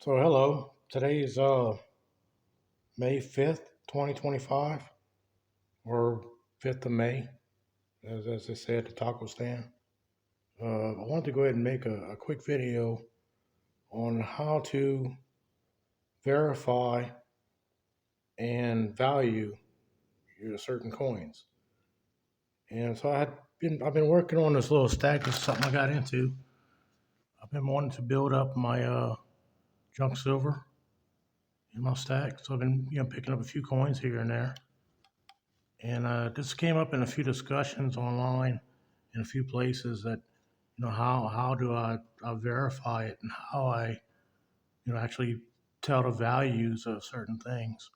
So hello, today is May 5th, 2025, or 5th of May, as they say at the taco stand. I wanted to go ahead and make a quick video on how to verify and value your certain coins. And so I've been working on this little stack. This is something I got into. I've been wanting to build up my junk silver in my stack. So I've been picking up a few coins here and there. And this came up in a few discussions online in a few places that, how do I verify it and how I, actually tell the values of certain things.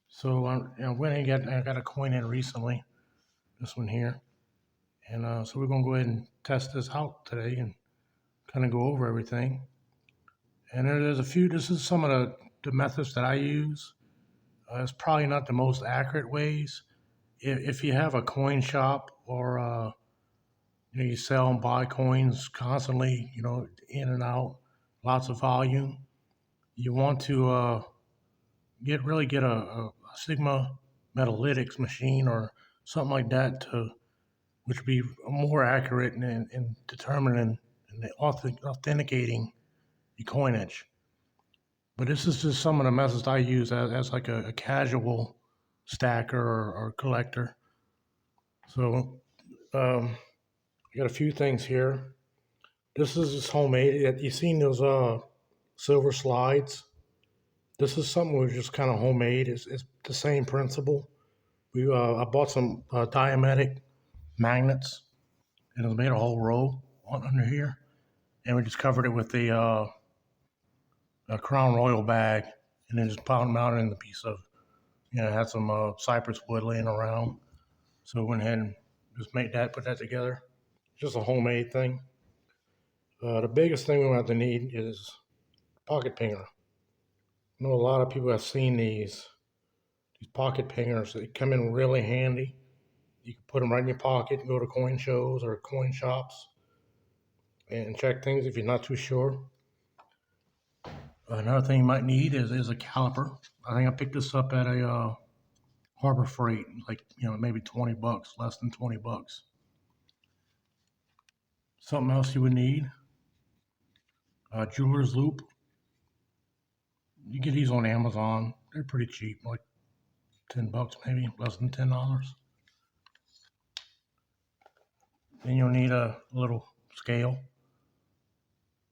So I went and I got a coin in recently, this one here. And so we're going to go ahead and test this out today and kind of go over everything. And there's a few, this is some of the methods that I use. It's probably not the most accurate ways. If you have a coin shop or you sell and buy coins constantly, in and out, lots of volume. You want to get a Sigma Metalytics machine or something like that which would be more accurate in determining and authenticating the coinage. But this is just some of the methods I use as like a casual stacker or collector. So I got a few things here. This is just homemade. You seen those silver slides? This is something was just kind of homemade. It's the same principle. I bought some diametric magnets and it made a whole row under here, and we just covered it with a Crown Royal bag, and then just piled them out in the piece of had some cypress wood laying around. So I went ahead and just put that together. Just a homemade thing. The biggest thing we have to need is pocket pinger. I know a lot of people have seen these pocket pingers. They come in really handy. You can put them right in your pocket and go to coin shows or coin shops and check things if you're not too sure. Another thing you might need is a caliper. I think I picked this up at a Harbor Freight, like maybe $20, less than $20. Something else you would need: a jeweler's loop. You get these on Amazon. They're pretty cheap, like $10, maybe less than $10. Then you'll need a little scale.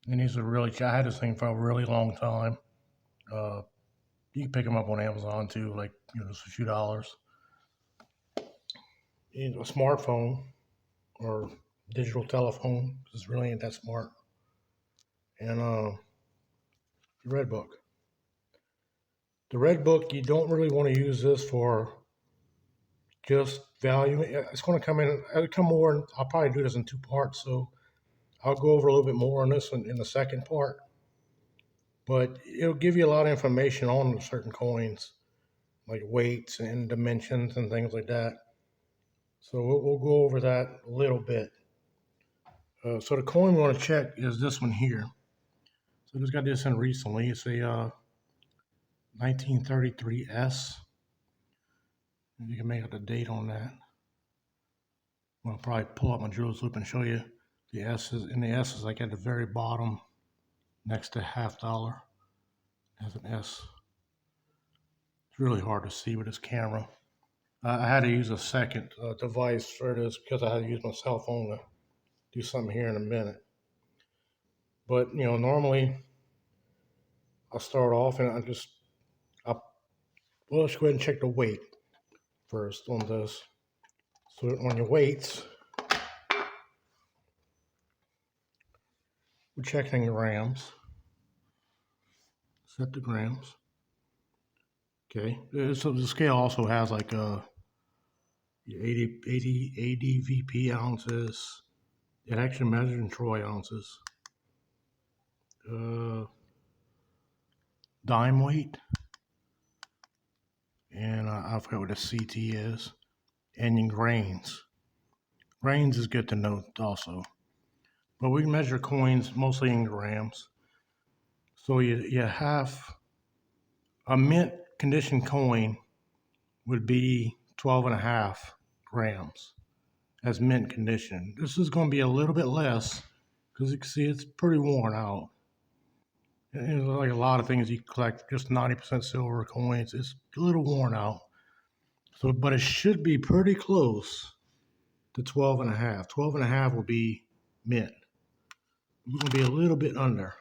And these are really, I had this thing for a really long time. Uh, you can pick them up on Amazon too, like, just a few dollars. You need a smartphone or digital telephone, because it really ain't that smart. And the red book. The red book, you don't really want to use this for just value. It's going to come more. I'll probably do this in two parts, so I'll go over a little bit more on this one in the second part. But it'll give you a lot of information on certain coins, like weights and dimensions and things like that. So we'll go over that a little bit. So the coin we want to check is this one here. So I just got this in recently. It's a 1933S. You can make out the date on that. I'll probably pull up my jeweler's loop and show you the S's. And the S is like at the very bottom next to $50. It has an S. It's really hard to see with this camera. I had to use a second device for this because I had to use my cell phone to do something here in a minute. But, normally I'll start off and let's go ahead and check the weight first on this. So on your weights, we're checking your grams. Set the grams. Okay. So the scale also has like 80 ADVP ounces. It actually measures in troy ounces. Dime weight. And I forgot what the CT is. And in grains. Grains is good to know also. But we measure coins mostly in grams. So you have a mint condition coin would be 12 and a half grams as mint condition. This is going to be a little bit less because you can see it's pretty worn out. And like a lot of things you collect, just 90% silver coins, it's a little worn out. So, but it should be pretty close to 12 and a half. 12 and a half will be mint. We're going to be a little bit under.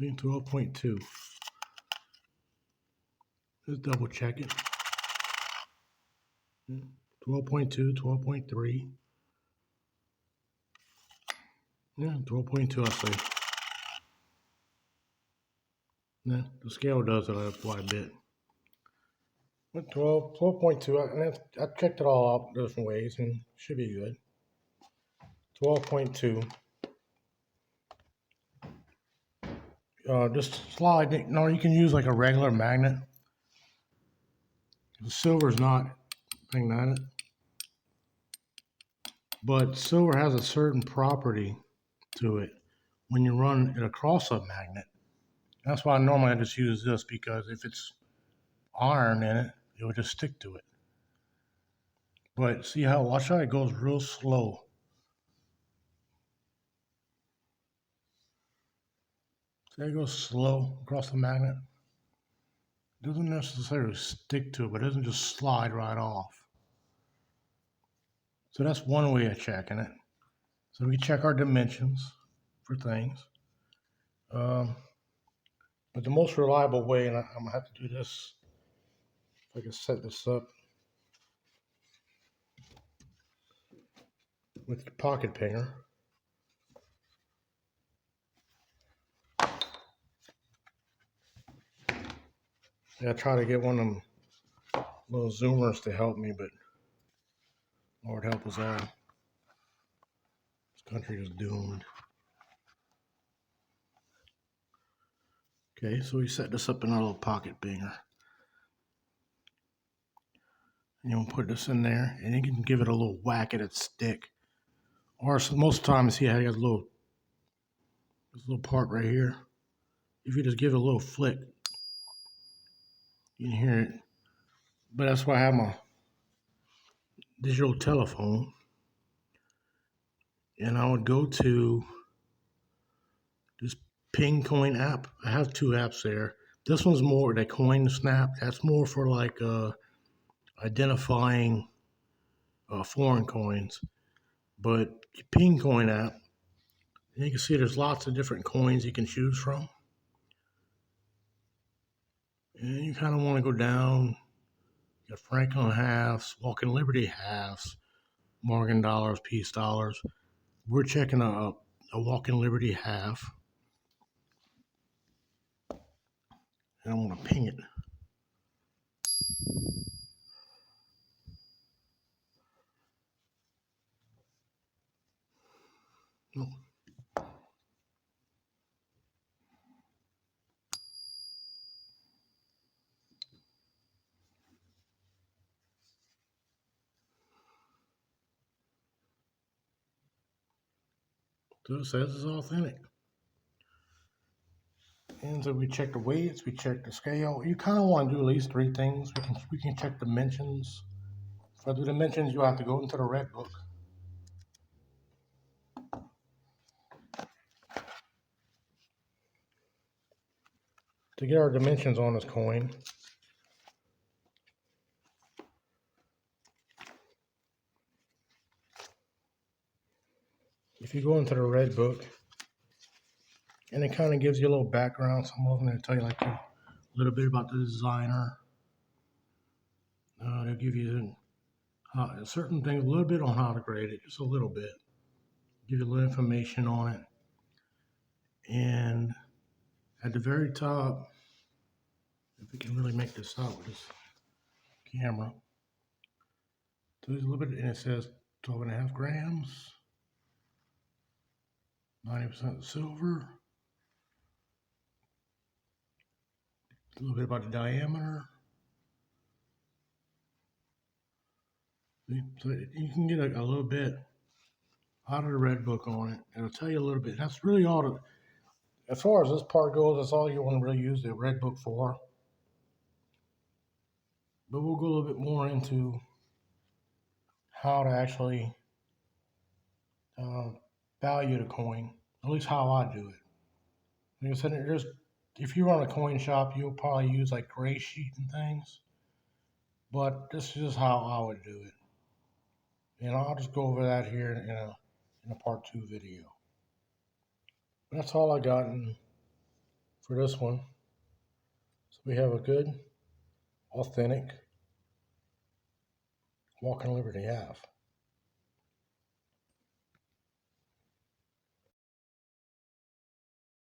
12.2. Let's double check it. 12.2, 12.3. Yeah, 12.2, I say. Yeah, the scale does it quite a bit. But 12.2, I checked it all out different ways and should be good. 12.2. Just slide. No, you can use like a regular magnet. The silver's not magnetic, but silver has a certain property to it when you run it across a magnet. That's why normally I just use this, because if it's iron in it, it would just stick to it. But see how, watch how it goes real slow. See how it goes slow across the magnet? It doesn't necessarily stick to it, but it doesn't just slide right off. So that's one way of checking it. So we check our dimensions for things. But the most reliable way, and I'm gonna have to do this, if I can set this up with the pocket pinger. Yeah, I try to get one of them little zoomers to help me, but Lord help us all. This country is doomed. Okay, so we set this up in our little pocket pinger. And you'll put this in there, and you can give it a little whack at its stick. Or most times, see how it has this little part right here. If you just give it a little flick, you can hear it. But that's why I have my digital telephone, and I would go to this Ping Coin app. I have two apps there. This one's more the Coin Snap. That's more for like identifying foreign coins. But the Ping Coin app, you can see there's lots of different coins you can choose from. And you kind of want to go down. You got Franklin halves, Walking Liberty halves, Morgan dollars, Peace dollars. We're checking a Walking Liberty half. And I'm going to ping it. No. So it says it's authentic. And so we check the weights, we check the scale. You kind of want to do at least three things. We can check dimensions. For the dimensions, you have to go into the red book. To get our dimensions on this coin, if you go into the red book, and it kind of gives you a little background. Some of them they tell you like a little bit about the designer. They'll give you certain things, a little bit on how to grade it, just a little bit. Give you a little information on it. And at the very top, if we can really make this out with this camera, so there's a little bit, and it says 12.5 grams, 90% silver. A little bit about the diameter. So you can get a little bit out of the red book on it. It'll tell you a little bit. That's really all. as far as this part goes, that's all you want to really use the red book for. But we'll go a little bit more into how to actually uh, value the coin, at least how I do it. Like I said, if you run a coin shop, you'll probably use like gray sheet and things, but this is how I would do it. And I'll just go over that here in a part 2 video. That's all I got for this one. So we have a good, authentic walking Liberty half.